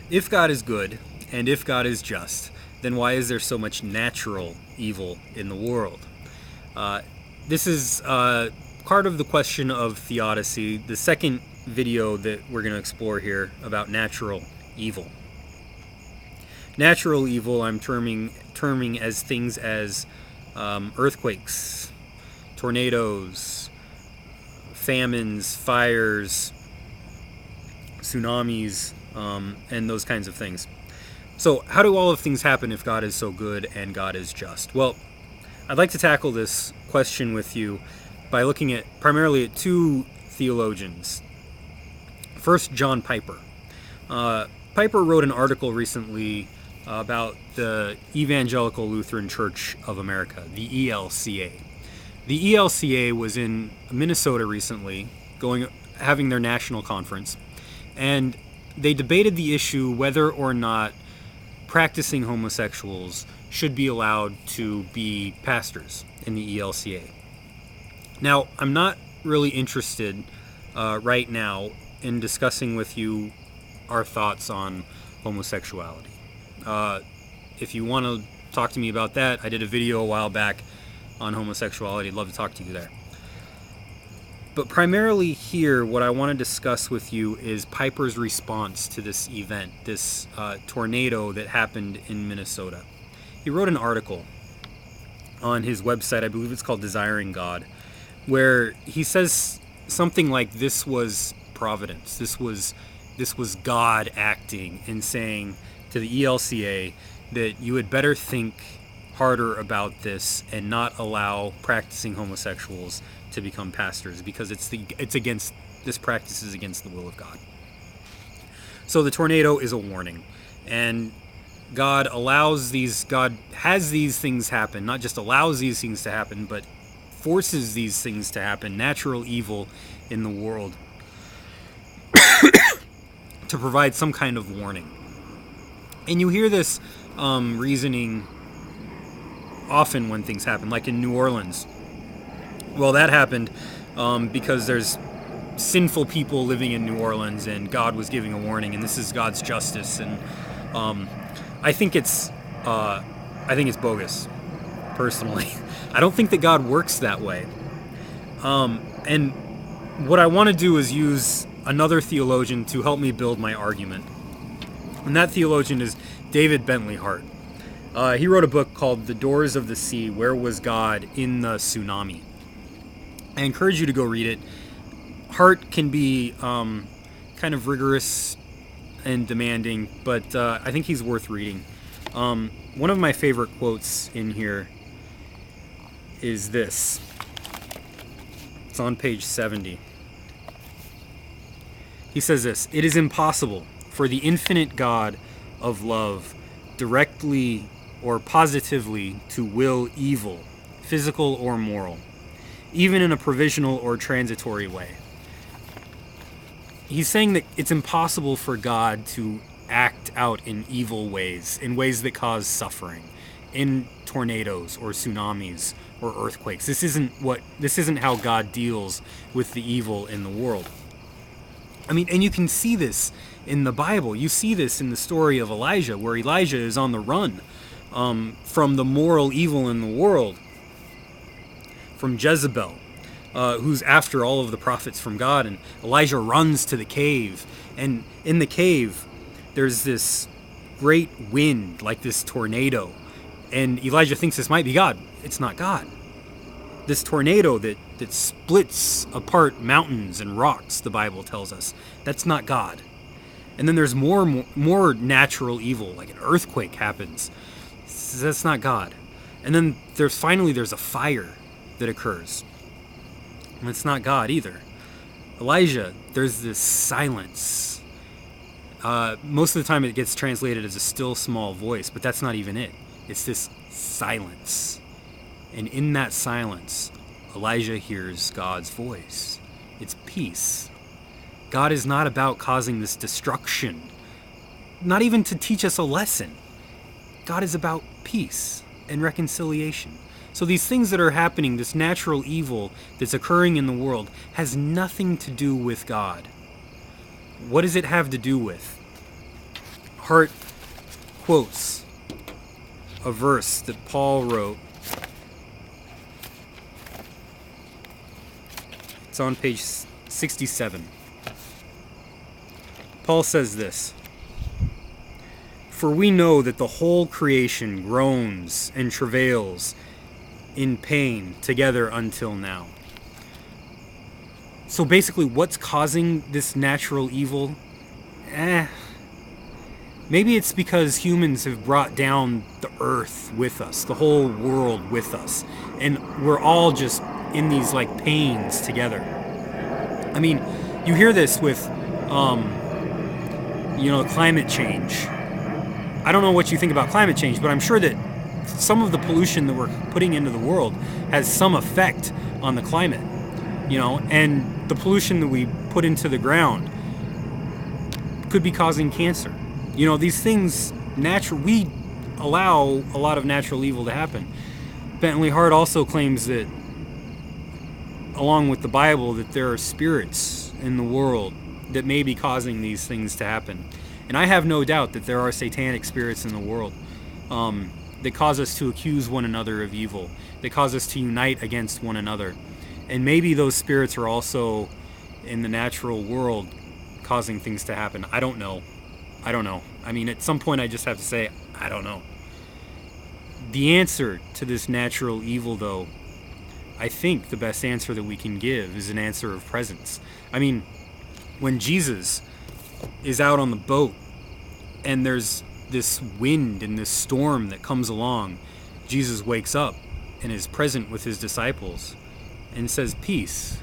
If God is good and if God is just, then why is there so much natural evil in the world? This is part of the question of theodicy, the second video that we're going to explore here about natural evil. Natural evil I'm terming as things as earthquakes, tornadoes, famines, fires, tsunamis, and those kinds of things. So how do all of things happen if God is so good and God is just? Well, I'd like to tackle this question with you by looking at primarily at two theologians. First, John Piper. Piper wrote an article recently about the Evangelical Lutheran Church of America, the ELCA. The ELCA was in Minnesota recently, having their national conference, and they debated the issue whether or not practicing homosexuals should be allowed to be pastors in the ELCA. Now, I'm not really interested right now in discussing with you our thoughts on homosexuality. If you want to talk to me about that, I did a video a while back on homosexuality. I'd love to talk to you there. But primarily here, what I want to discuss with you is Piper's response to this event, this tornado that happened in Minnesota. He wrote an article on his website, I believe it's called Desiring God, where he says something like this was providence. This was God acting and saying to the ELCA that you had better think harder about this and not allow practicing homosexuals to become pastors, because this practice is against the will of God. So the tornado is a warning, and God has these things happen, not just allows these things to happen, but forces these things to happen, natural evil in the world, to provide some kind of warning. And you hear this reasoning often when things happen, like in New Orleans. Well, that happened because there's sinful people living in New Orleans, and God was giving a warning, and this is God's justice. And I think it's bogus, personally. I don't think that God works that way. And what I want to do is use another theologian to help me build my argument. And that theologian is David Bentley Hart. He wrote a book called The Doors of the Sea, Where Was God in the Tsunami? I encourage you to go read it. Hart can be kind of rigorous and demanding, but I think he's worth reading. One of my favorite quotes in here is this. It's on page 70. He says this: "It is impossible for the infinite God of love directly or positively to will evil, physical or moral, even in a provisional or transitory way." He's saying that it's impossible for God to act out in evil ways, in ways that cause suffering, in tornadoes or tsunamis or earthquakes. This isn't how God deals with the evil in the world. I mean, and you can see this in the Bible. You see this in the story of Elijah, where Elijah is on the run from the moral evil in the world, from Jezebel, who's after all of the prophets from God. And Elijah runs to the cave, and in the cave there's this great wind, like this tornado, and Elijah thinks this might be God. It's not God. This tornado that splits apart mountains and rocks, the Bible tells us, that's not God. And then there's more natural evil, like an earthquake happens. That's not God. And then there's a fire that occurs. And it's not God either. Elijah, there's this silence. Most of the time it gets translated as a still small voice, but that's not even it. It's this silence. And in that silence, Elijah hears God's voice. It's peace. God is not about causing this destruction, not even to teach us a lesson. God is about peace and reconciliation. So these things that are happening, this natural evil that's occurring in the world, has nothing to do with God. What does it have to do with? Hart quotes a verse that Paul wrote. It's on page 67. Paul says this: "For we know that the whole creation groans and travails in pain together until now." So basically, what's causing this natural evil? Maybe it's because humans have brought down the earth with us, the whole world with us, and we're all just in these like pains together. I mean, you hear this with climate change. I don't know what you think about climate change, but I'm sure that some of the pollution that we're putting into the world has some effect on the climate, and the pollution that we put into the ground could be causing cancer. These things, we allow a lot of natural evil to happen. Bentley Hart also claims that, along with the Bible, that there are spirits in the world that may be causing these things to happen. And I have no doubt that there are satanic spirits in the world that cause us to accuse one another of evil, that cause us to unite against one another. And maybe those spirits are also in the natural world causing things to happen. I don't know. I mean, at some point I just have to say, I don't know. The answer to this natural evil, though, I think the best answer that we can give is an answer of presence. I mean, when Jesus is out on the boat and there's this wind and this storm that comes along, Jesus wakes up and is present with his disciples and says, "Peace."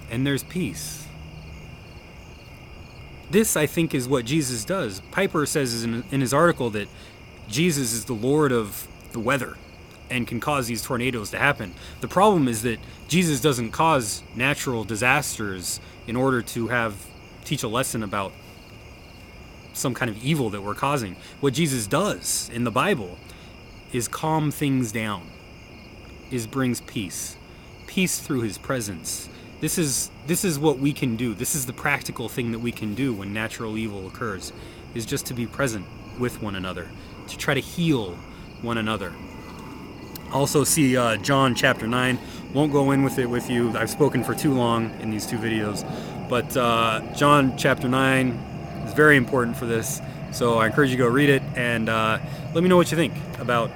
And there's peace. This, I think, is what Jesus does. Piper says in his article that Jesus is the Lord of the weather and can cause these tornadoes to happen. The problem is that Jesus doesn't cause natural disasters in order to teach a lesson about some kind of evil that we're causing. What Jesus does in the Bible is calm things down, brings peace through his presence. This is what we can do. This is the practical thing that we can do when natural evil occurs, is just to be present with one another, to try to heal one another. Also see John chapter 9. Won't go in with it with you. I've spoken for too long in these two videos. But John chapter 9 is very important for this. So I encourage you to go read it and let me know what you think about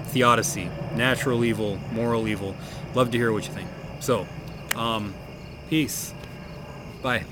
theodicy, natural evil, moral evil. Love to hear what you think. So, peace. Bye.